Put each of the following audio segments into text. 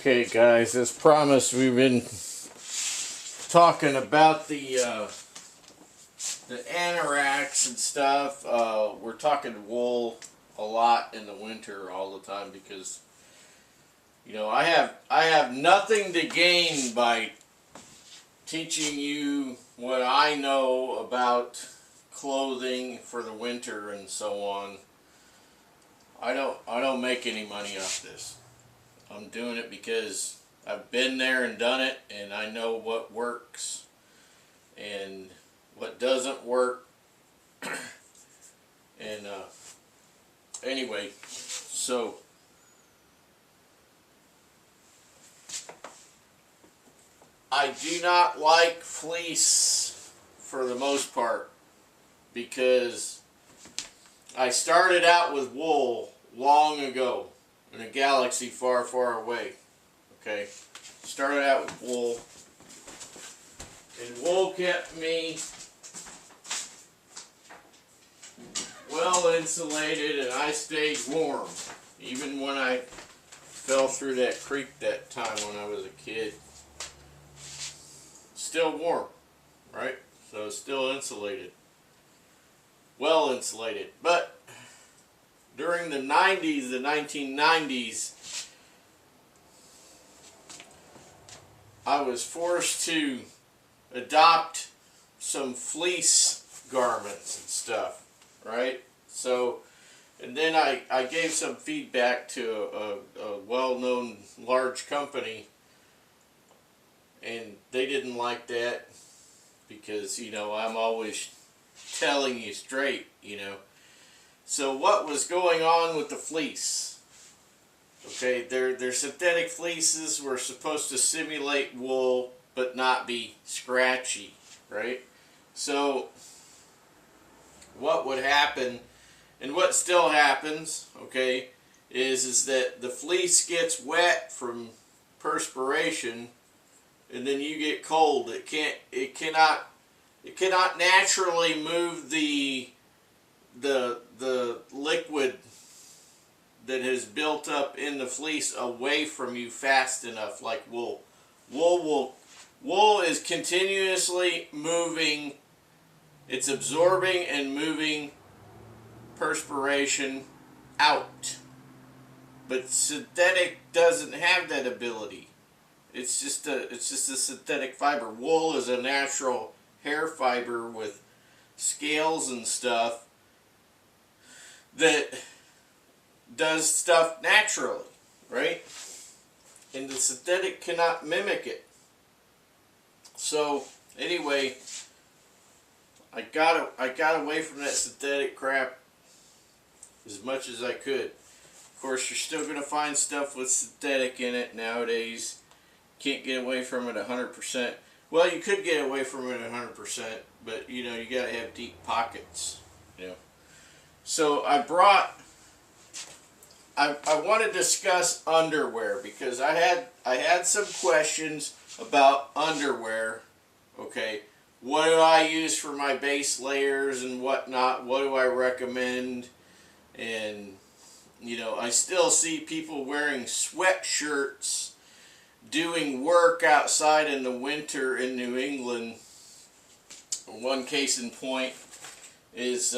Okay, guys, as promised, we've been talking about the anoraks and stuff. We're talking wool a lot in the winter all the time because, you know, I have nothing to gain by teaching you what I know about clothing for the winter and so on. I don't make any money off this. I'm doing it because I've been there and done it, and I know what works and what doesn't work. And anyway, so I do not like fleece for the most part because I started out with wool long ago in a galaxy far, far away. Okay, started out with wool, and wool kept me well insulated, and I stayed warm even when I fell through that creek that time when I was a kid. Still warm, right? So it's still insulated, well insulated. But during the 90s, the 1990s, I was forced to adopt some fleece garments and stuff, right? So, and then I gave some feedback to a well-known large company, and they didn't like that because, you know, I'm always telling you straight, you know. So what was going on with the fleece? Okay, their synthetic fleeces were supposed to simulate wool but not be scratchy, right? So what would happen, and what still happens, okay, is that the fleece gets wet from perspiration, and then you get cold. It cannot naturally move the liquid that has built up in the fleece away from you fast enough like wool. Wool is continuously moving. It's absorbing and moving perspiration out. But synthetic doesn't have that ability. It's just a synthetic fiber. Wool is a natural hair fiber with scales and stuff that does stuff naturally, right? And the synthetic cannot mimic it. So anyway, I got away from that synthetic crap as much as I could. Of course, you're still going to find stuff with synthetic in it nowadays. Can't get away from it 100%. Well, you could get away from it 100%, but you know, you got to have deep pockets, you know. So I want to discuss underwear because I had some questions about underwear. Okay, what do I use for my base layers and whatnot? What do I recommend? And you know, I still see people wearing sweatshirts doing work outside in the winter in New England. One case in point is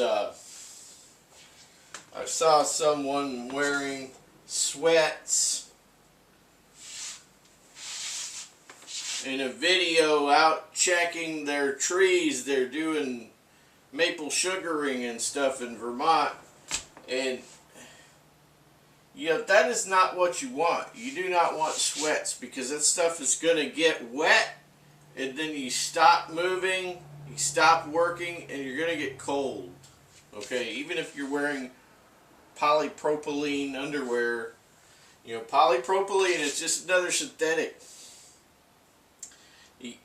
I saw someone wearing sweats in a video out checking their trees. They're doing maple sugaring and stuff in Vermont, and you know, that is not what you want. You do not want sweats because that stuff is going to get wet, and then you stop moving, you stop working, and you're going to get cold. Okay, even if you're wearing polypropylene underwear, you know, polypropylene is just another synthetic.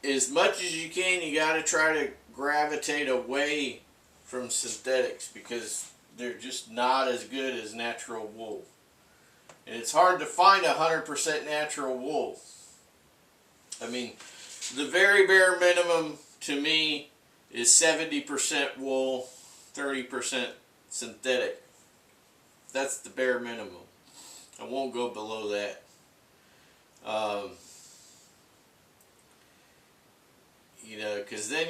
As much as you can, you got to try to gravitate away from synthetics because they're just not as good as natural wool. And it's hard to find 100% natural wool. I mean, the very bare minimum to me is 70% wool, 30% synthetic. That's the bare minimum. I won't go below that. Um, you know, because then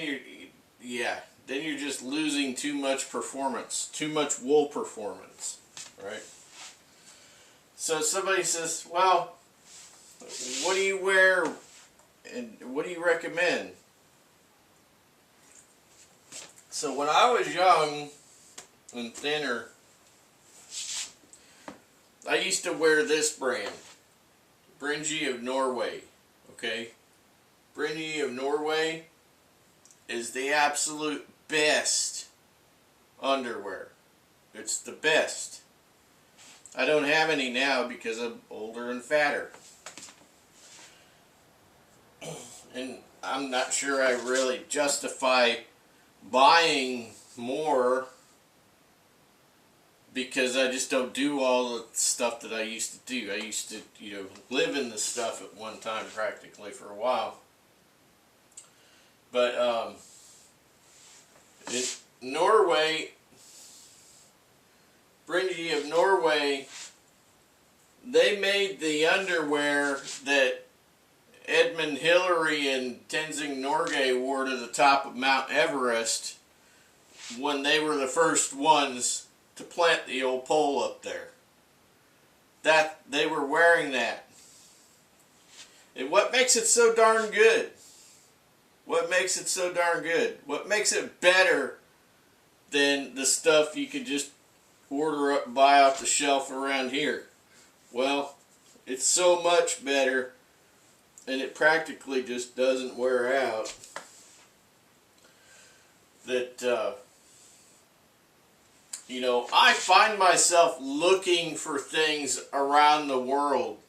then you're just losing too much performance, too much wool performance, right? So somebody says, well, what do you wear and what do you recommend? So when I was young and thinner, I used to wear this brand, Brynje of Norway, okay? Brynje of Norway is the absolute best underwear. It's the best. I don't have any now because I'm older and fatter. And I'm not sure I really justify buying more because I just don't do all the stuff that I used to do. I used to, live in the stuff at one time practically for a while. But Norway, Brynje of Norway, they made the underwear that Edmund Hillary and Tenzing Norgay wore to the top of Mount Everest when they were the first ones to plant the old pole up there. That they were wearing that. And what makes it so darn good? What makes it so darn good? What makes it better than the stuff you could just order up, buy off the shelf around here? Well, it's so much better, and it practically just doesn't wear out, that I find myself looking for things around the world.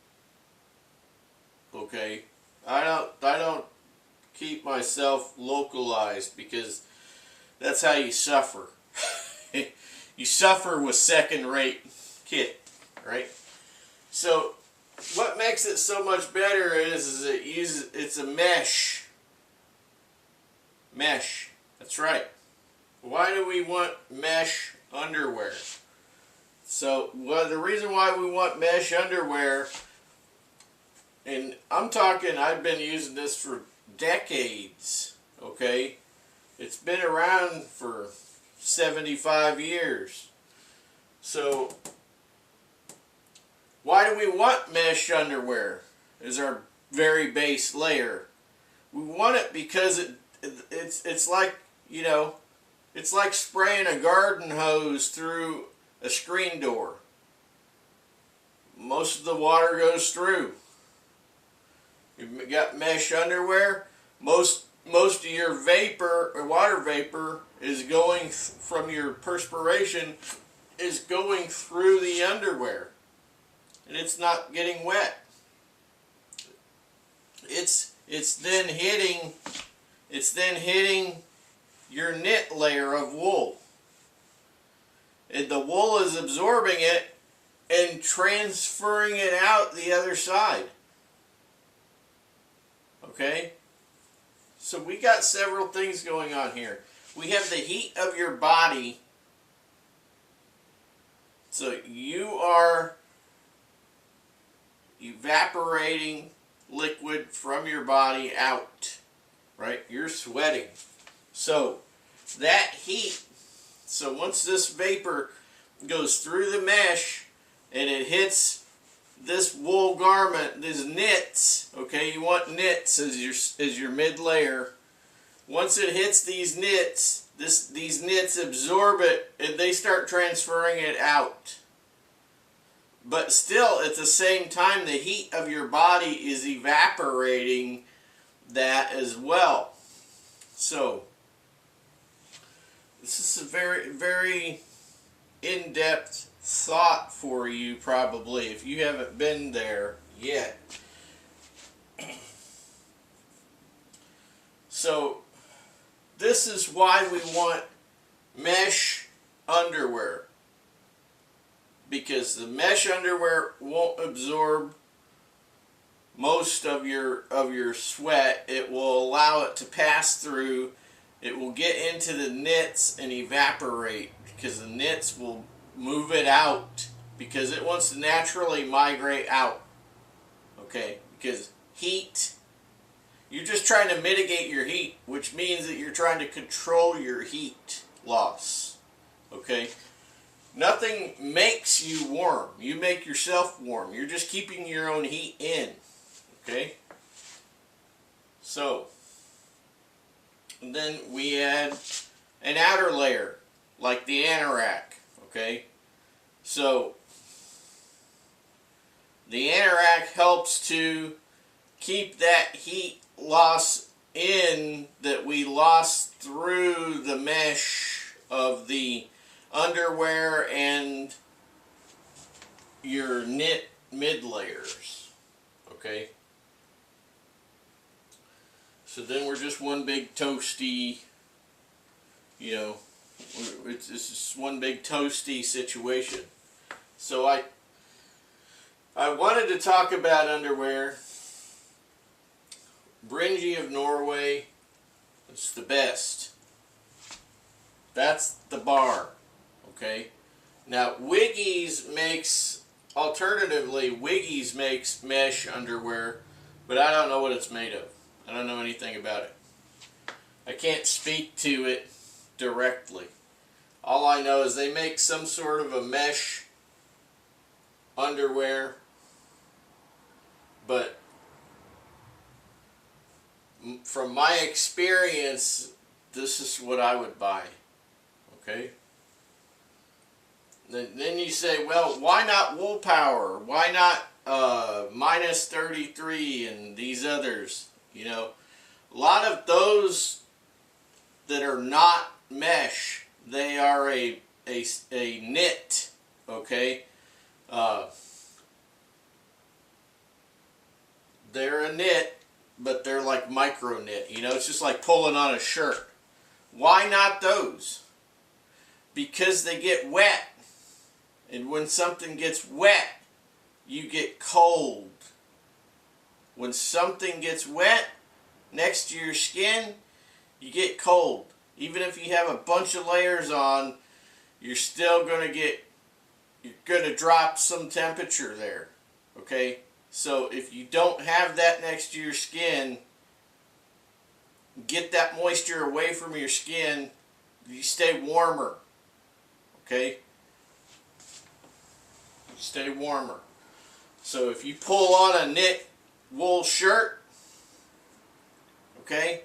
Okay, I don't keep myself localized because that's how you suffer. You suffer with second-rate kit, right? So what makes it so much better is it's a mesh. Mesh. That's right. Why do we want mesh underwear? So, well, the reason why we want mesh underwear, and I've been using this for decades, okay? It's been around for 75 years. So, why do we want mesh underwear as our very base layer? We want it because it's like, it's like spraying a garden hose through a screen door. Most of the water goes through. You've got mesh underwear, most of your vapor or water vapor is going from your perspiration is going through the underwear, and it's not getting wet. It's then hitting your knit layer of wool, and the wool is absorbing it and transferring it out the other side. Okay? So we got several things going on here. We have the heat of your body. So you are evaporating liquid from your body out, right? You're sweating. So that heat, so once this vapor goes through the mesh and it hits this wool garment, these knits, okay, you want knits as your mid layer. Once it hits these knits, these knits absorb it and they start transferring it out. But still, at the same time, the heat of your body is evaporating that as well. So, this is a very, very in-depth thought for you, probably, if you haven't been there yet. So, this is why we want mesh underwear. Because the mesh underwear won't absorb most of your sweat. It will allow it to pass through. It will get into the knits and evaporate because the knits will move it out because it wants to naturally migrate out. Okay, because heat, you're just trying to mitigate your heat, which means that you're trying to control your heat loss. Okay? Nothing makes you warm. You make yourself warm. You're just keeping your own heat in. Okay? So, and then we add an outer layer, like the anorak. Okay? So, the anorak helps to keep that heat loss in that we lost through the mesh of the underwear and your knit mid layers. Okay? So then we're just one big toasty, you know, it's just one big toasty situation. So I wanted to talk about underwear. Brynje of Norway, it's the best. That's the bar. Okay? Now, Wiggy's makes, alternatively, Wiggy's makes mesh underwear, but I don't know what it's made of. I don't know anything about it. I can't speak to it directly. All I know is they make some sort of a mesh underwear, but from my experience, this is what I would buy. Okay? Then you say, well, why not Wool Power? Why not minus 33 and these others? You know, a lot of those that are not mesh, they are a knit. Okay? They're a knit, but they're like micro knit. You know, it's just like pulling on a shirt. Why not those? Because they get wet. And when something gets wet, you get cold. When something gets wet next to your skin, you get cold. Even if you have a bunch of layers on, you're still going to drop some temperature there. Okay? So if you don't have that next to your skin, get that moisture away from your skin, you stay warmer. Okay? You stay warmer. So if you pull on a knit wool shirt, okay,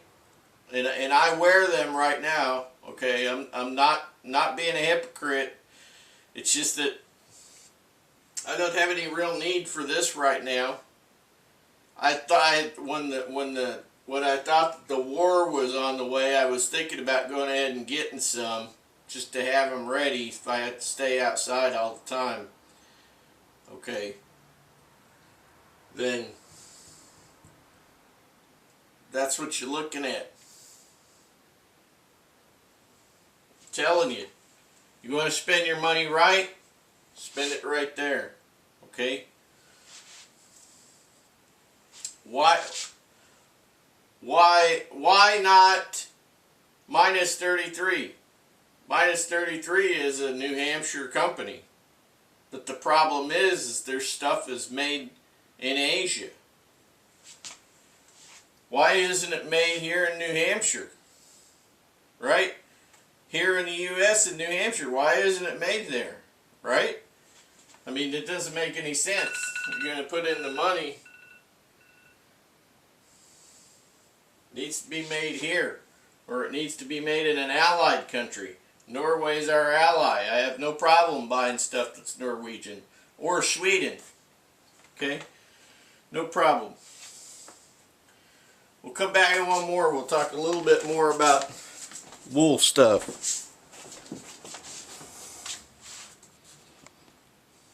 and I wear them right now, okay, I'm not being a hypocrite. It's just that I don't have any real need for this right now. I thought when I thought the war was on the way, I was thinking about going ahead and getting some just to have them ready if I had to stay outside all the time. Okay. Then that's what you're looking at. I'm telling you. You want to spend your money right? Spend it right there. Okay? Why not minus 33? Minus 33 is a New Hampshire company. But the problem is their stuff is made in Asia. Why isn't it made here in New Hampshire? Right? Here in the U.S. and New Hampshire, why isn't it made there? Right? I mean, it doesn't make any sense. You're going to put in the money. It needs to be made here. Or it needs to be made in an allied country. Norway's our ally. I have no problem buying stuff that's Norwegian. Or Sweden. Okay? No problem. We'll come back in one more. We'll talk a little bit more about wool stuff.